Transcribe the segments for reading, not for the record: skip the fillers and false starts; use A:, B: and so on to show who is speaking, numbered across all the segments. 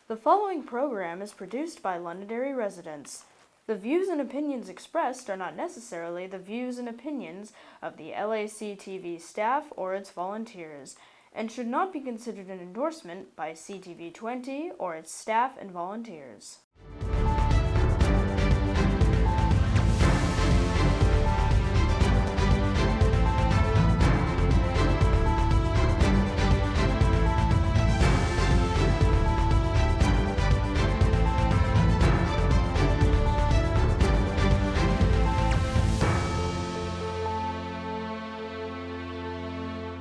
A: The following program is produced by Londonderry residents. The views and opinions expressed are not necessarily the views and opinions of the LACTV staff or its volunteers, and should not be considered an endorsement by CTV 20 or its staff and volunteers.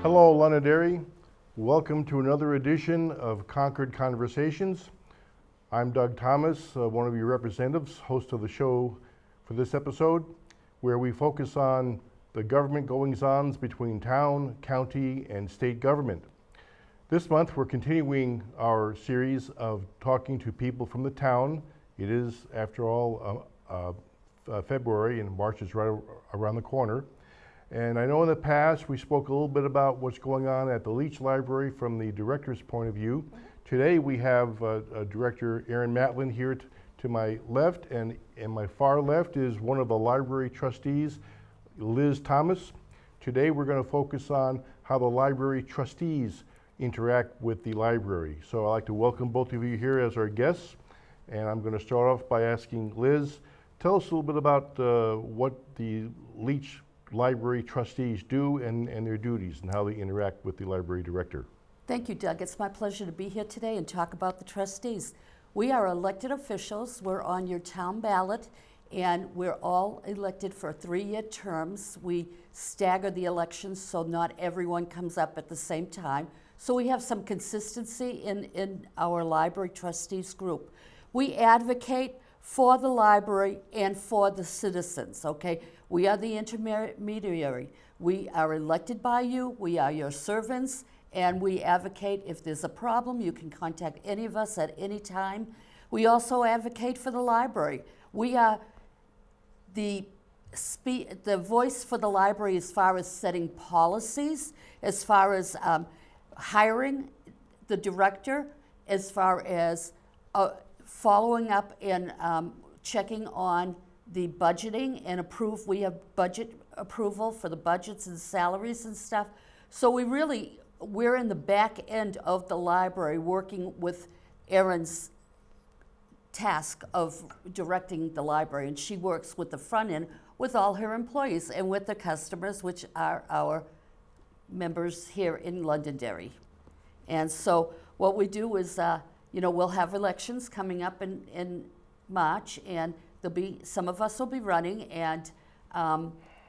B: Hello, Londonderry. Welcome to another edition of Concord Conversations. I'm Doug Thomas, one of your representatives, host of the show for this episode, where we focus on the government goings-ons between town, county, and state government. This month, we're continuing our series of talking to people from the town. It is, after all, February, and March is right around the corner. And I know in the past we spoke a little bit about what's going on at the Leach Library from the director's point of view. Today we have Director Erin Matlin here to my left, and my far left is one of the library trustees, Liz Thomas. Today we're going to focus on how the library trustees interact with the library. So I'd like to welcome both of you here as our guests, and I'm going to start off by asking Liz, tell us a little bit about what the Leach Library trustees do and their duties and how they interact with the library director.
C: Thank you, Doug. It's my pleasure to be here today and talk about the trustees. We are elected officials. We're on your town ballot, and we're all elected for 3-year terms. We stagger the elections so not everyone comes up at the same time. So we have some consistency in our library trustees group. We advocate for the library and for the citizens, okay? We are the intermediary. We are elected by you, we are your servants, and we advocate if there's a problem, you can contact any of us at any time. We also advocate for the library. We are the voice for the library as far as setting policies, as far as hiring the director, as far as following up and checking on the budgeting and we have budget approval for the budgets and salaries and stuff. So we're in the back end of the library working with Erin's task of directing the library, and she works with the front end with all her employees and with the customers, which are our members here in Londonderry. And so what we do is, we'll have elections coming up in March, and some of us will be running, and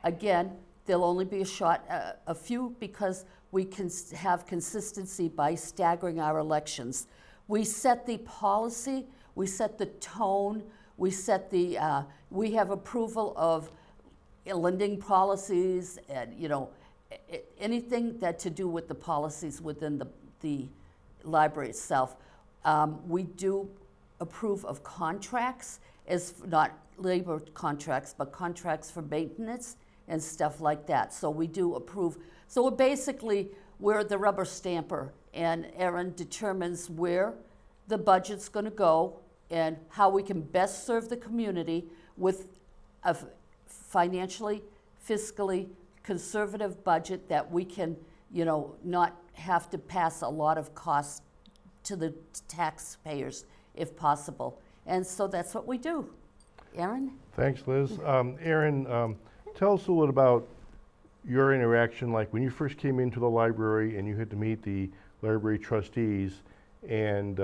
C: again, there'll only be a few because we can have consistency by staggering our elections. We set the policy, we set the tone, we have approval of lending policies and, anything that to do with the policies within the library itself. We do approve of contracts, as not labor contracts, but contracts for maintenance and stuff like that. So we do approve. So we're the rubber stamper, and Erin determines where the budget's going to go and how we can best serve the community with a financially, fiscally conservative budget that we can, not have to pass a lot of costs to the taxpayers if possible. And so that's what we do. Erin?
B: Thanks, Liz. Erin, tell us a little about your interaction, like when you first came into the library and you had to meet the library trustees, and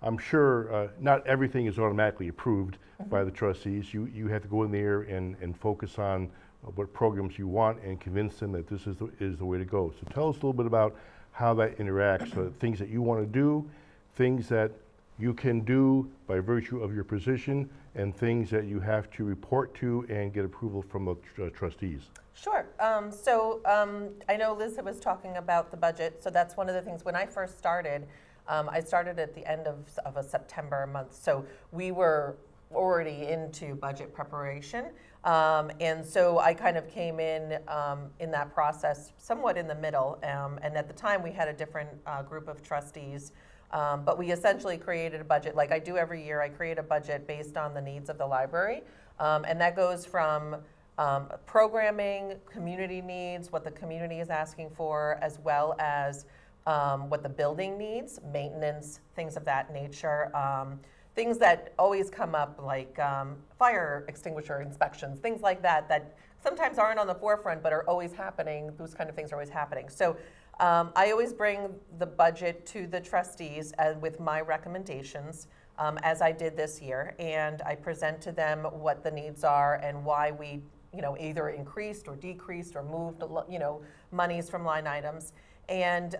B: I'm sure not everything is automatically approved by the trustees. You have to go in there and focus on what programs you want and convince them that this is the way to go. So tell us a little bit about how that interacts, things that you want to do, things that you can do by virtue of your position, and things that you have to report to and get approval from the trustees.
D: Sure. I know Liz was talking about the budget, so that's one of the things. When I first started, I started at the end of a September month, so we were already into budget preparation. And so I kind of came in that process somewhat in the middle. And at the time we had a different group of trustees But we essentially created a budget, like I do every year. I create a budget based on the needs of the library, and that goes from programming, community needs, what the community is asking for, as well as what the building needs, maintenance, things of that nature. Things that always come up, like fire extinguisher inspections, things like that, that sometimes aren't on the forefront but are always happening. Those kind of things are always happening. So I always bring the budget to the trustees with my recommendations, as I did this year, and I present to them what the needs are and why we, either increased or decreased or moved, monies from line items. And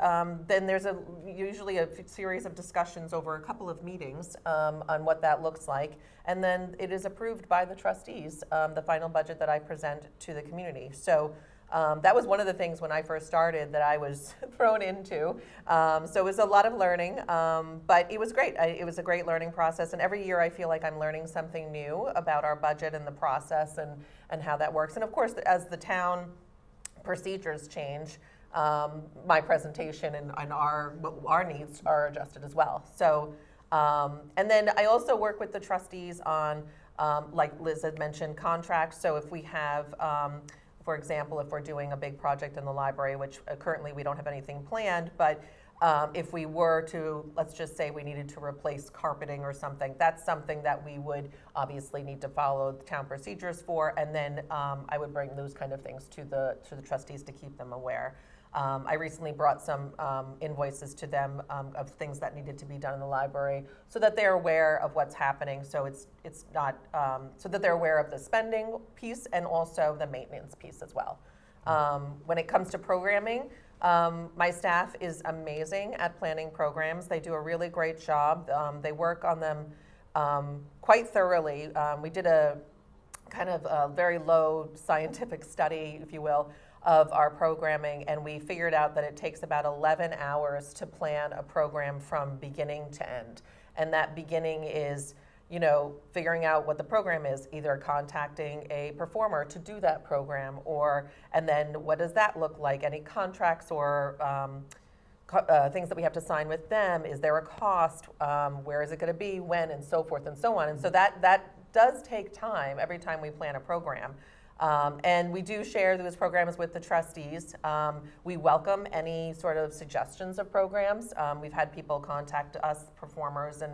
D: then there's usually a series of discussions over a couple of meetings on what that looks like. And then it is approved by the trustees, the final budget that I present to the community. So that was one of the things when I first started that I was thrown into. So it was a lot of learning, but it was great. It was a great learning process. And every year I feel like I'm learning something new about our budget and the process and how that works. And of course, as the town procedures change, my presentation and our needs are adjusted as well. So, and then I also work with the trustees on, like Liz had mentioned, contracts. So if we have, for example, if we're doing a big project in the library, which currently we don't have anything planned, but if we were to, let's just say we needed to replace carpeting or something, that's something that we would obviously need to follow the town procedures for, and then I would bring those kind of things to the trustees to keep them aware. I recently brought some invoices to them of things that needed to be done in the library, so that they're aware of what's happening. So it's not so that they're aware of the spending piece and also the maintenance piece as well. When it comes to programming, my staff is amazing at planning programs. They do a really great job. They work on them quite thoroughly. We did a kind of a very low scientific study, if you will, of our programming, and we figured out that it takes about 11 hours to plan a program from beginning to end. And that beginning is, figuring out what the program is, either contacting a performer to do that program, and then what does that look like? Any contracts or things that we have to sign with them? Is there a cost? Where is it going to be? When? And so forth and so on. And so that does take time every time we plan a program. And we do share those programs with the trustees. We welcome any sort of suggestions of programs. We've had people contact us, performers, and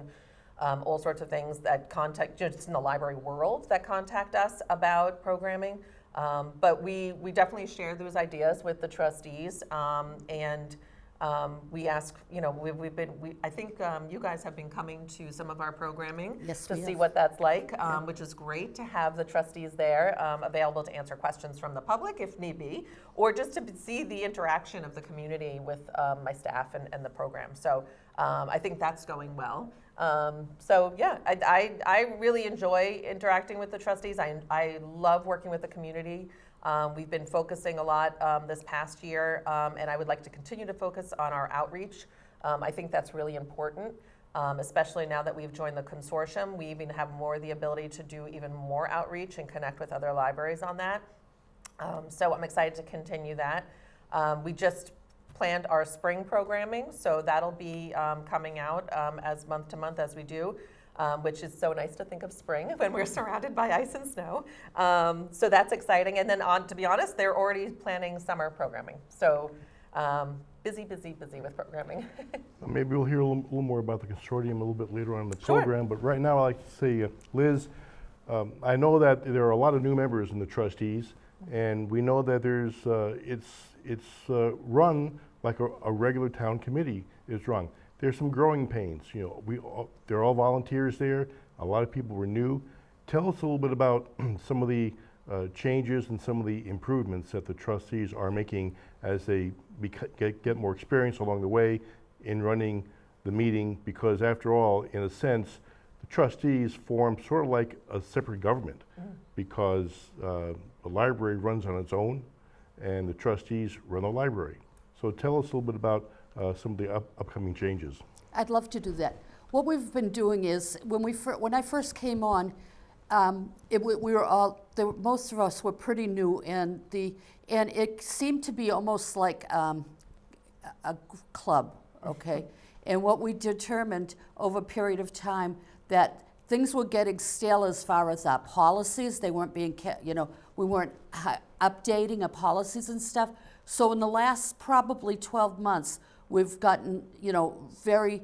D: all sorts of things that contact, just in the library world, that contact us about programming. But we definitely share those ideas with the trustees, and we ask, I think you guys have been coming to some of our programming to see what that's like, which is great to have the trustees there available to answer questions from the public if need be, or just to see the interaction of the community with my staff and the program. So I think that's going well. So yeah, I really enjoy interacting with the trustees. I love working with the community. We've been focusing a lot this past year, and I would like to continue to focus on our outreach. I think that's really important, especially now that we've joined the consortium. We even have more the ability to do even more outreach and connect with other libraries on that. So I'm excited to continue that. We just planned our spring programming, so that'll be coming out as month to month as we do. Which is so nice to think of spring when we're surrounded by ice and snow. So that's exciting. And then to be honest, they're already planning summer programming. So busy with programming.
B: Maybe we'll hear a little more about the consortium a little bit later on in the program. But right now I'd like to say, Liz, I know that there are a lot of new members in the trustees, and we know that there's it's run like a regular town committee is run. There's some growing pains. They're all volunteers there. A lot of people were new. Tell us a little bit about some of the changes and some of the improvements that the trustees are making as they get more experience along the way in running the meeting, because after all, in a sense, the trustees form sort of like a separate government, because the library runs on its own and the trustees run the library. So tell us a little bit about some of the upcoming changes.
C: I'd love to do that. What we've been doing is, when I first came on, most of us were pretty new, and it seemed to be almost like a club, okay? And what we determined over a period of time, that things were getting stale as far as our policies. They weren't being, we weren't updating our policies and stuff. So in the last probably 12 months, we've gotten, very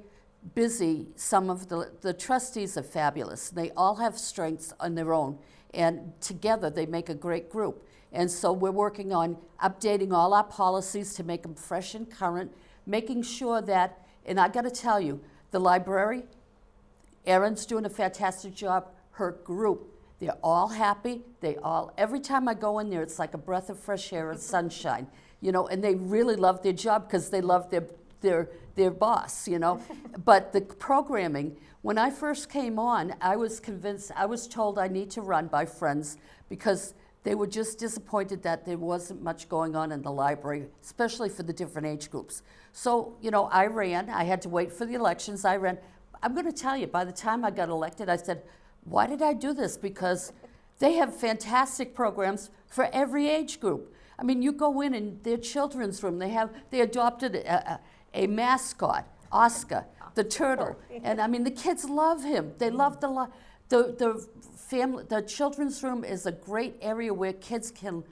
C: busy. Some of the trustees are fabulous. They all have strengths on their own, and together they make a great group. And so we're working on updating all our policies to make them fresh and current, making sure that, and I got to tell you, the library, Erin's doing a fantastic job. Her group, they're all happy. Every time I go in there, it's like a breath of fresh air and sunshine, and they really love their job because they love their boss, But the programming, when I first came on, I was told I need to run by friends because they were just disappointed that there wasn't much going on in the library, especially for the different age groups. So, I ran. I had to wait for the elections. I ran. I'm going to tell you, by the time I got elected, I said, why did I do this? Because they have fantastic programs for every age group. I mean, you go in their children's room, they adopted a mascot, Oscar, the turtle. And I mean, the kids love him. They love the family. The children's room is a great area where kids can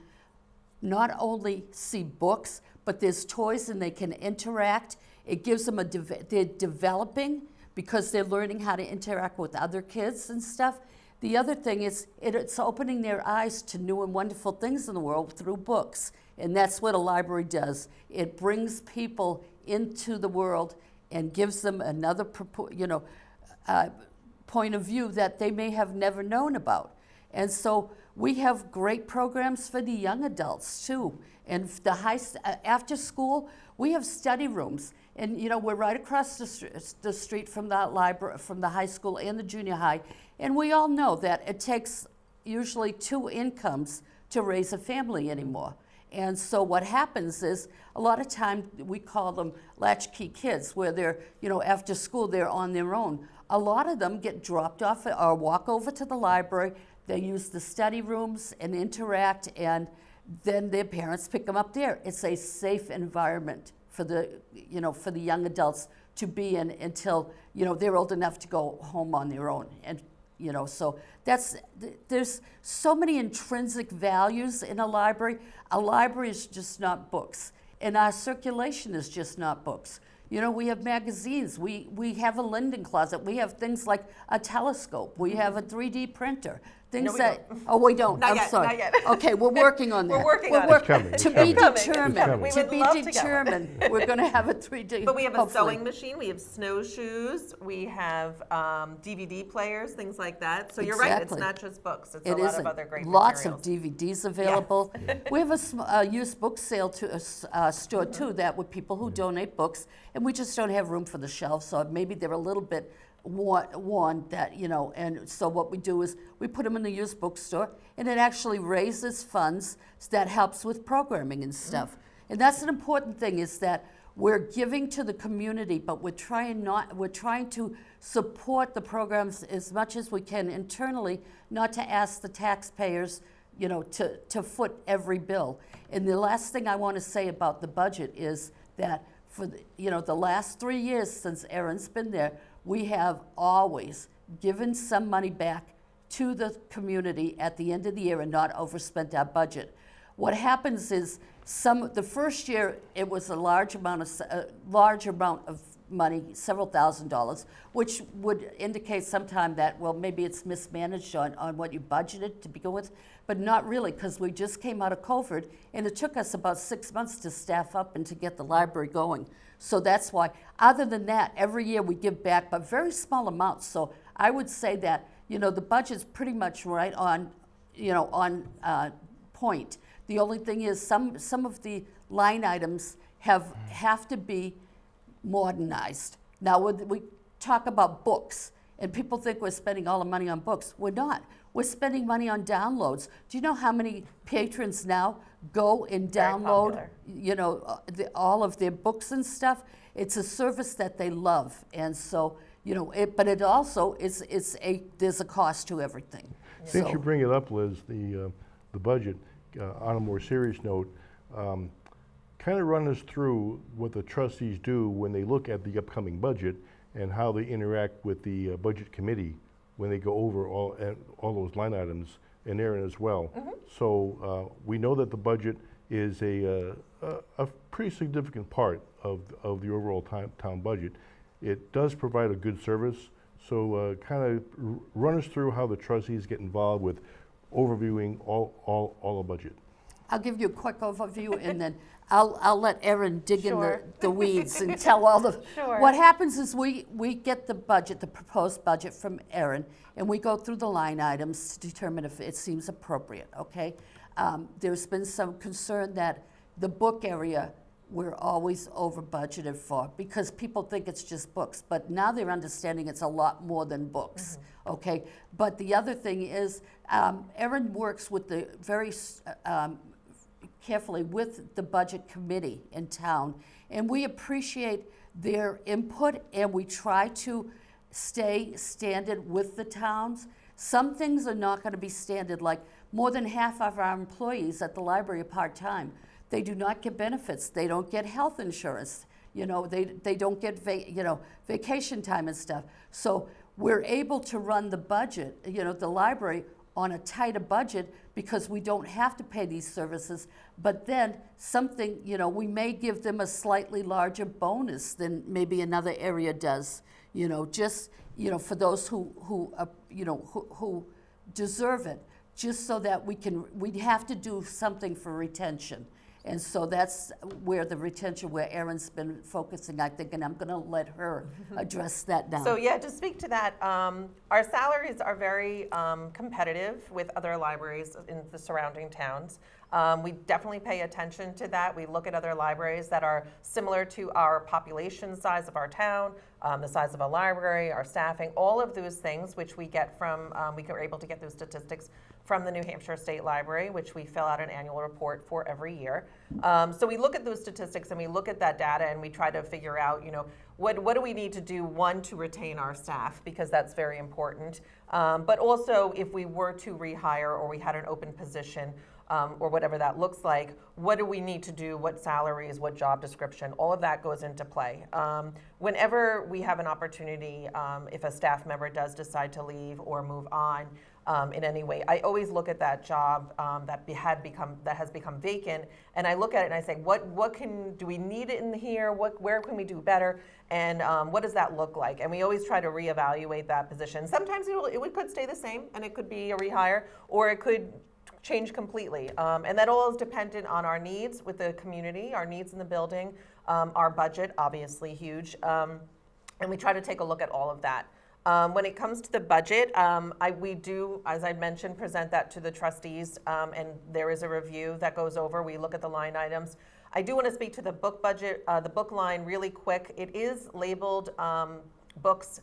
C: not only see books, but there's toys and they can interact. It gives them they're developing because they're learning how to interact with other kids and stuff. The other thing is it's opening their eyes to new and wonderful things in the world through books. And that's what a library does. It brings people into the world and gives them another point of view that they may have never known about. And so we have great programs for the young adults too. And after school, we have study rooms. And we're right across the street from the library, from the high school and the junior high. And we all know that it takes usually 2 incomes to raise a family anymore. And so what happens is a lot of time we call them latchkey kids, where they're, after school they're on their own. A lot of them get dropped off or walk over to the library. They use the study rooms and interact, and then their parents pick them up there. It's a safe environment for the young adults to be in until, they're old enough to go home on their own. And, so there's so many intrinsic values in a library. A library is just not books. And our circulation is just not books. We have magazines. We have a linen closet. We have things like a telescope. We have a 3D printer. Things
D: we don't.
C: Oh, we don't.
D: Not
C: I'm
D: yet,
C: sorry.
D: not yet.
C: Okay, we're working on that.
D: We're working on it.
B: It's coming.
C: To be
B: It's
C: determined.
B: coming.
D: We
C: To
D: would
C: be
D: love to go.
C: determined. We're going to have a 3D.
D: But we have a
C: hopefully.
D: sewing machine, we have snowshoes, we have DVD players, things like that. So you're right, it's
C: Exactly.
D: not just books, it's
C: It
D: a lot
C: isn't.
D: of other great
C: Lots
D: materials.
C: of DVDs available. We have a used book sale store too, that with people who donate books, and we just don't have room for the shelves, so maybe they're a little bit worn that, and so what we do is we put them in the used bookstore, and it actually raises funds that helps with programming and stuff. And that's an important thing, is that we're giving to the community, but we're trying to support the programs as much as we can internally, not to ask the taxpayers, to foot every bill. And the last thing I want to say about the budget is that for the last 3 years since Erin's been there, we have always given some money back to the community at the end of the year and not overspent our budget. What happens is the first year it was a large amount of money, several $1,000s, which would indicate sometime that, well, maybe it's mismanaged on what you budgeted to begin with, but not really, because we just came out of COVID, and it took us about 6 months to staff up and to get the library going. So that's why, other than that, every year we give back, but very small amounts. So I would say that, the budget's pretty much right on, point. The only thing is some of the line items have to be modernized. Now, when we talk about books, and people think we're spending all the money on books. We're not. We're spending money on downloads. Do you know how many patrons now go and download, all of their books and stuff? It's a service that they love, and so, but it also there's a cost to everything.
B: Since
C: So-
B: you bring it up, Liz, the budget, on a more serious note, kind of run us through what the trustees do when they look at the upcoming budget and how they interact with the budget committee when they go over all those line items, and Erin as well. So we know that the budget is a pretty significant part of the overall town budget. It does provide a good service, so kind of run us through how the trustees get involved with overviewing all the budget.
C: I'll give you a quick overview and then I'll let Erin dig
A: Sure.
C: in the weeds and tell all the.
A: Sure.
C: What happens is we get the budget, the proposed budget from Erin, and we go through the line items to determine if it seems appropriate, okay? There's been some concern that the book area we're always over budgeted for because people think it's just books, but now they're understanding it's a lot more than books, okay? But the other thing is Erin works with the very carefully with the budget committee in town, and we appreciate their input and we try to stay standard with the towns. Some things are not going to be standard, like more than half of our employees at the library are part-time. They do not get benefits. They don't get health insurance. You know, they don't get vacation time and stuff. So we're able to run the budget, the library, on a tighter budget because we don't have to pay these services. But then something, we may give them a slightly larger bonus than maybe another area does. Just for those who deserve it, just so that we have to do something for retention. And so that's where Erin's been focusing, I think, and I'm going to let her address that now.
D: So yeah, to speak to that, our salaries are very competitive with other libraries in the surrounding towns. We definitely pay attention to that. We look at other libraries that are similar to our population size of our town, the size of a library, our staffing, all of those things which we get from, we were able to get those statistics from the New Hampshire State Library, which we fill out an annual report for every year. So we look at those statistics and we look at that data and we try to figure out, what do we need to do, one, to retain our staff, because that's very important. But also, if we were to rehire or we had an open position, or whatever that looks like, what do we need to do, what salaries, what job description, all of that goes into play. Whenever we have an opportunity, if a staff member does decide to leave or move on in any way, I always look at that job that has become vacant, and I look at it and I say, do we need it in here, where can we do better, and what does that look like? And we always try to reevaluate that position. Sometimes it could stay the same, and it could be a rehire, or it could change completely. And that all is dependent on our needs with the community, our needs in the building, our budget, obviously huge. And we try to take a look at all of that. When it comes to the budget, we do, as I mentioned, present that to the trustees, and there is a review that goes over. We look at the line items. I do want to speak to the book budget, the book line really quick. It is labeled books,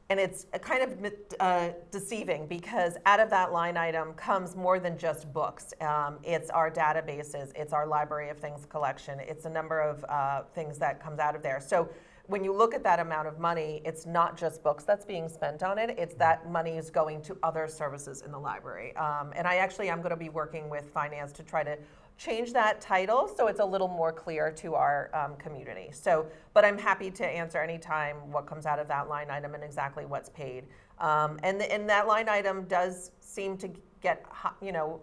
D: and it's kind of deceiving because out of that line item comes more than just books. It's our databases, it's our Library of Things collection, it's a number of things that comes out of there. So when you look at that amount of money, it's not just books that's being spent on it, it's that money is going to other services in the library. And I actually am going to be working with finance to try to change that title so it's a little more clear to our community. So, but I'm happy to answer anytime what comes out of that line item and exactly what's paid. And that line item does seem to get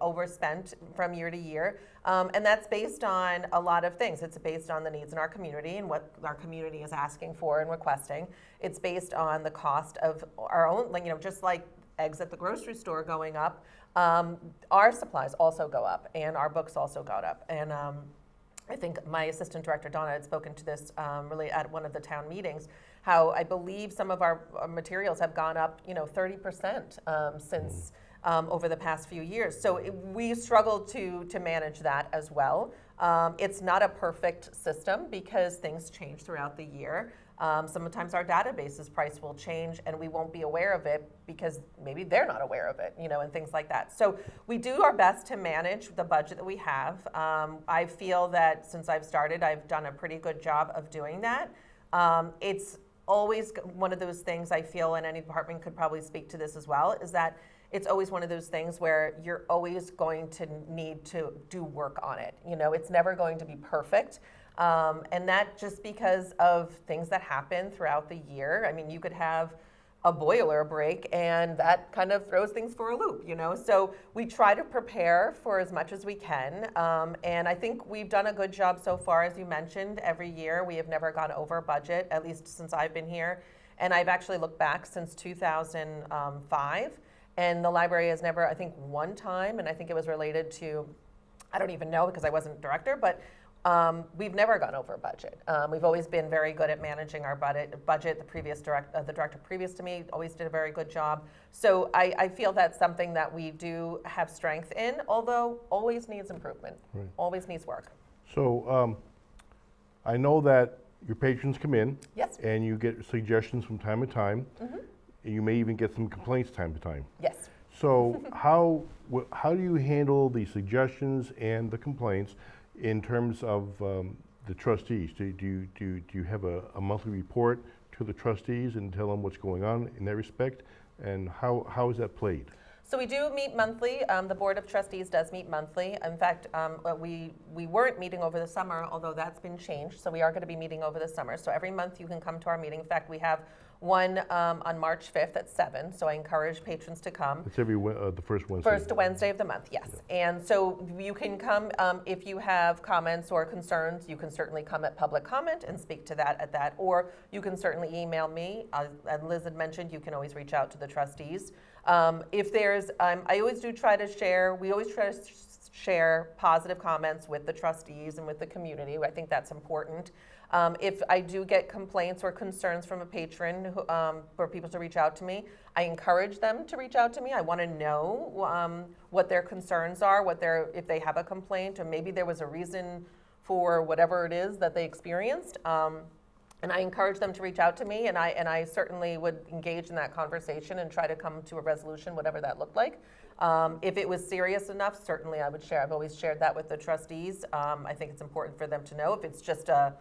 D: overspent from year to year, and that's based on a lot of things. It's based on the needs in our community and what our community is asking for and requesting. It's based on the cost of our own, just like eggs at the grocery store going up, our supplies also go up and our books also got up. And I think my assistant director Donna had spoken to this really at one of the town meetings, how I believe some of our materials have gone up 30% since over the past few years. So we struggle to manage that as well. It's not a perfect system because things change throughout the year. Sometimes our database's price will change and we won't be aware of it because maybe they're not aware of it, and things like that. So we do our best to manage the budget that we have. I feel that since I've started, I've done a pretty good job of doing that. It's always one of those things I feel, and any department could probably speak to this as well, is that it's always one of those things where you're always going to need to do work on it. You know, it's never going to be perfect. And that just because of things that happen throughout the year. I mean, you could have a boiler break and that kind of throws things for a loop, you know? So we try to prepare for as much as we can. And I think we've done a good job so far, as you mentioned. Every year we have never gone over budget, at least since I've been here. And I've actually looked back since 2005. And the library has never, I think one time, and I think it was related to, I don't even know because I wasn't director, but we've never gone over budget. We've always been very good at managing our budget. The director previous to me always did a very good job. So I feel that's something that we do have strength in, although always needs improvement,
B: Right.
D: always needs work.
B: So I know that your patrons come in.
D: Yes.
B: And you get suggestions from time to time.
D: Mm-hmm.
B: You may even get some complaints time to time.
D: Yes.
B: So how do you handle the suggestions and the complaints in terms of the trustees? Do you have a monthly report to the trustees and tell them what's going on in that respect? And how is that played?
D: So we do meet monthly. The Board of Trustees does meet monthly. In fact, we weren't meeting over the summer, although that's been changed. So we are going to be meeting over the summer. So every month you can come to our meeting. In fact, we have one on March 5th at 7. So I encourage patrons to come.
B: It's every the first Wednesday.
D: First Wednesday of the month, yes. Yeah. And so you can come if you have comments or concerns. You can certainly come at public comment and speak to that at that. Or you can certainly email me. As Liz had mentioned, you can always reach out to the trustees. If there's, I always do try to share, we always try to share positive comments with the trustees and with the community. I think that's important. If I do get complaints or concerns from a patron for people to reach out to me, I encourage them to reach out to me. I want to know what their concerns are, if they have a complaint, or maybe there was a reason for whatever it is that they experienced. And I encourage them to reach out to me, and I certainly would engage in that conversation and try to come to a resolution, whatever that looked like. If it was serious enough, certainly I would share. I've always shared that with the trustees. I think it's important for them to know. If it's just a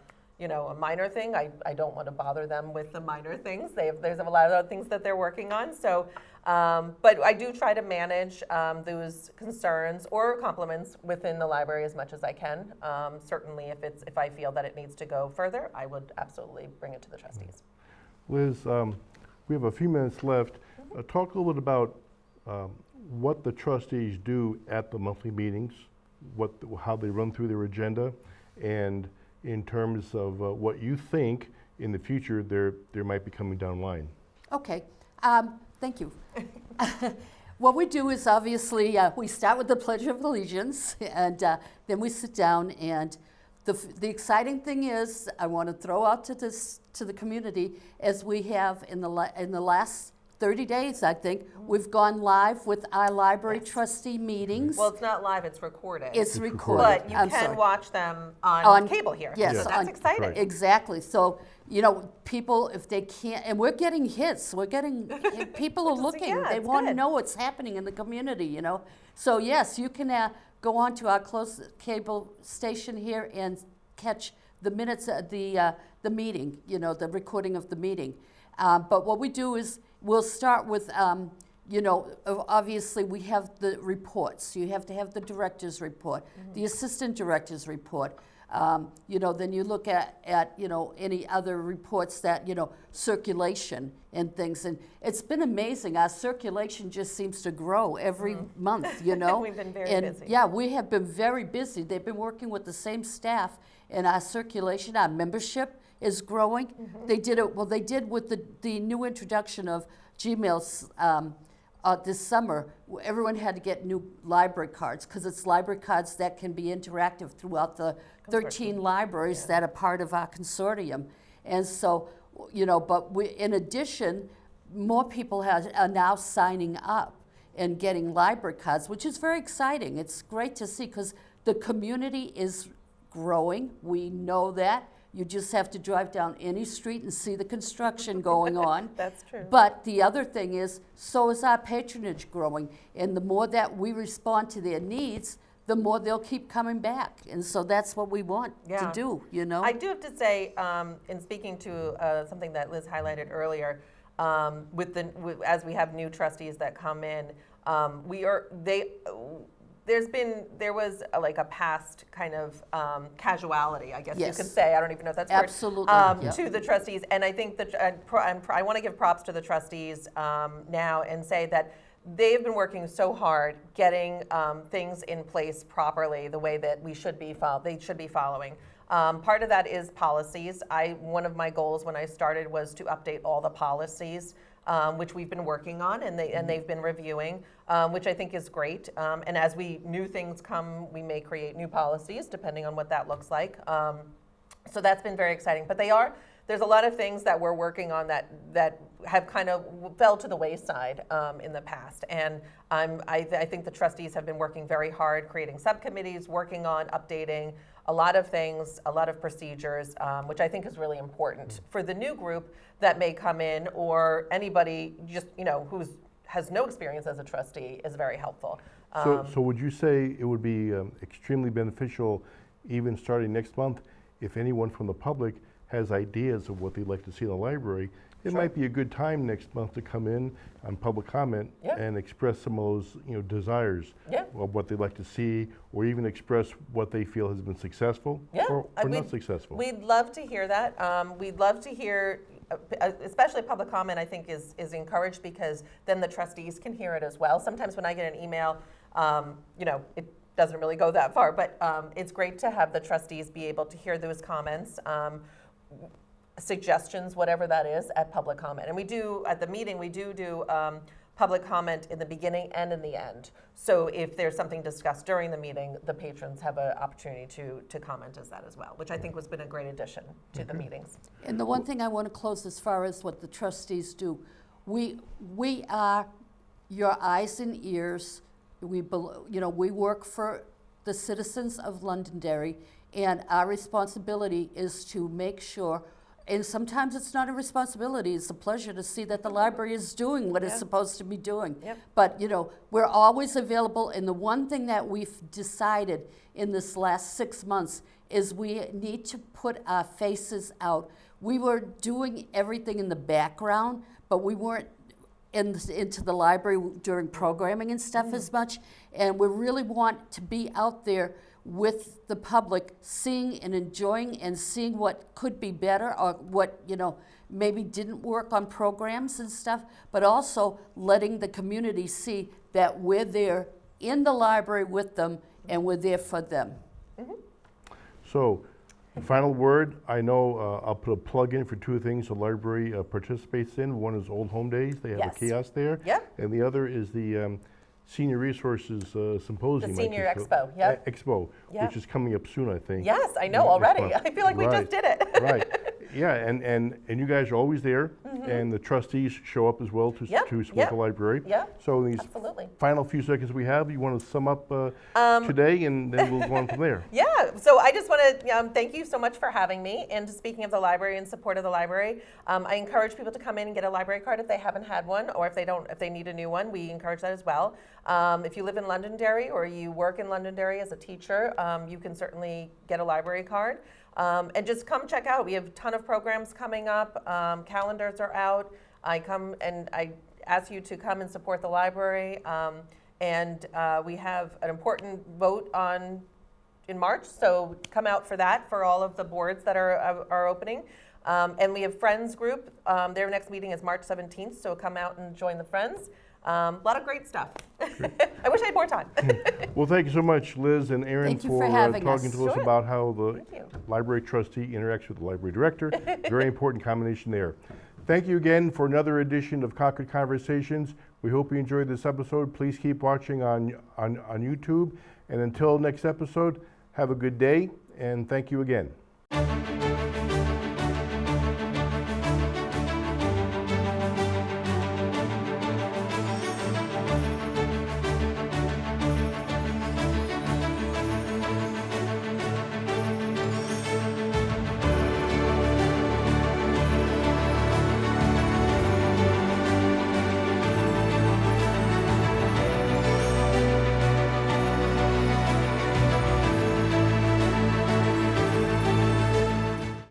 D: minor thing, I don't want to bother them with the minor things. There's a lot of other things that they're working on. So, but I do try to manage those concerns or compliments within the library as much as I can. Certainly, if I feel that it needs to go further, I would absolutely bring it to the trustees.
B: Liz, we have a few minutes left. Talk a little bit about what the trustees do at the monthly meetings, how they run through their agenda, and in terms of what you think in the future there might be coming down the line.
C: Okay, thank you. What we do is obviously we start with the Pledge of Allegiance, and then we sit down. And the exciting thing is, I want to throw out to the community, as we have in the last 30 days, I think, we've gone live with our library trustee meetings.
D: Well, it's not live, it's recorded.
C: It's recorded.
D: But you can watch them on cable here.
C: Yes,
D: So that's exciting.
B: Right.
C: Exactly. So, people, if they can't, and we're getting hits. We're getting, people are looking.
D: yeah,
C: They
D: it's
C: want to
D: good.
C: know what's happening in the community, So, yes, you can go on to our closest cable station here and catch the minutes of the meeting, the recording of the meeting. But what we do is we'll start with, obviously we have the reports. You have to have the director's report, the assistant director's report. Then you look at any other reports that, circulation and things. And it's been amazing. Our circulation just seems to grow every month,
D: We've been very busy.
C: Yeah, we have been very busy. They've been working with the same staff, and our circulation, our membership is growing. They did with the new introduction of Gmails this summer. Everyone had to get new library cards, because it's library cards that can be interactive throughout the 13 libraries that are part of our consortium. And so, but in addition, more people are now signing up and getting library cards, which is very exciting. It's great to see, because the community is growing. We know that. You just have to drive down any street and see the construction going on.
D: That's true.
C: But the other thing is, so is our patronage growing. And the more that we respond to their needs, the more they'll keep coming back. And so that's what we want
D: Yeah.
C: to do, you know?
D: I do have to say, in speaking to something that Liz highlighted earlier, as we have new trustees that come in, there was like a past kind of casuality, I guess
C: Yes.
D: you could say. I don't even know if that's
C: Absolutely,
D: word,
C: yeah.
D: to the trustees. And I think that I want to give props to the trustees now and say that they've been working so hard getting things in place properly the way that they should be following. Part of that is policies. One of my goals when I started was to update all the policies, which we've been working on and they've been reviewing, which I think is great. And as new things come, we may create new policies depending on what that looks like. So that's been very exciting. But there's a lot of things that we're working on that have kind of fell to the wayside in the past. And I think the trustees have been working very hard, creating subcommittees, working on updating a lot of things, a lot of procedures, which I think is really important for the new group that may come in, or anybody just who has no experience as a trustee is very helpful.
B: So would you say it would be extremely beneficial, even starting next month, if anyone from the public has ideas of what they'd like to see in the library? It
D: Sure.
B: might be a good time next month to come in on public comment
D: Yeah.
B: and express some of those
D: Yeah.
B: desires of what they'd like to see, or even express what they feel has been successful
D: Yeah,
B: or
D: we'd-
B: not successful.
D: We'd love to hear that. We'd love to hear, especially public comment, I think is encouraged because then the trustees can hear it as well. Sometimes when I get an email, it doesn't really go that far, but it's great to have the trustees be able to hear those comments, suggestions, whatever that is, at public comment. And we do, at the meeting, we do public comment in the beginning and in the end. So if there's something discussed during the meeting, the patrons have an opportunity to comment as that as well, which I think has been a great addition to the meetings.
C: And the one thing I want to close as far as what the trustees do, we are your eyes and ears. We work for the citizens of Londonderry, and our responsibility is to make sure, and sometimes it's not a responsibility, it's a pleasure to see that the library is doing what it's supposed to be doing.
D: Yep.
C: But, we're always available, and the one thing that we've decided in this last 6 months is we need to put our faces out. We were doing everything in the background, but we weren't into the library during programming and stuff as much, and we really want to be out there with the public, seeing and enjoying and seeing what could be better, or what maybe didn't work on programs and stuff, but also letting the community see that we're there in the library with them and we're there for them.
B: So, final word, I know I'll put a plug in for two things the library participates in. One is Old Home Days, they have
D: Yes.
B: a kiosk there.
D: Yep.
B: And the other is the Senior Resources Symposium.
D: The
B: I
D: Senior
B: think,
D: Expo, yep.
B: Expo,
D: Yep.
B: which is coming up soon, I think.
D: Yes, I know
B: next
D: already.
B: month.
D: I feel like we just did it.
B: Right, yeah, and you guys are always there, and the trustees show up as well to
D: Yep,
B: to support
D: yep,
B: the library.
D: yep,
B: So these
D: Absolutely.
B: final few seconds we have, you want to sum up today, and then we'll go on from there.
D: Yeah, so I just want to thank you so much for having me. And speaking of the library and support of the library, I encourage people to come in and get a library card if they haven't had one, or if they need a new one. We encourage that as well. If you live in Londonderry or you work in Londonderry as a teacher, you can certainly get a library card. And just come check out. We have a ton of programs coming up. Calendars are out. I ask you to come and support the library. And we have an important vote in March, so come out for that, for all of the boards that are opening. And we have Friends Group. Their next meeting is March 17th, so come out and join the Friends. A lot of great stuff. I wish I had more time.
B: Well, thank you so much, Liz and Erin,
C: Thank you for
B: for
C: having
B: talking
C: us.
B: to us
D: Sure.
B: about how the
D: Thank you.
B: library trustee interacts with the library director. Very important combination there. Thank you again for another edition of Concord Conversations. We hope you enjoyed this episode. Please keep watching on YouTube. And until next episode, have a good day, and thank you again.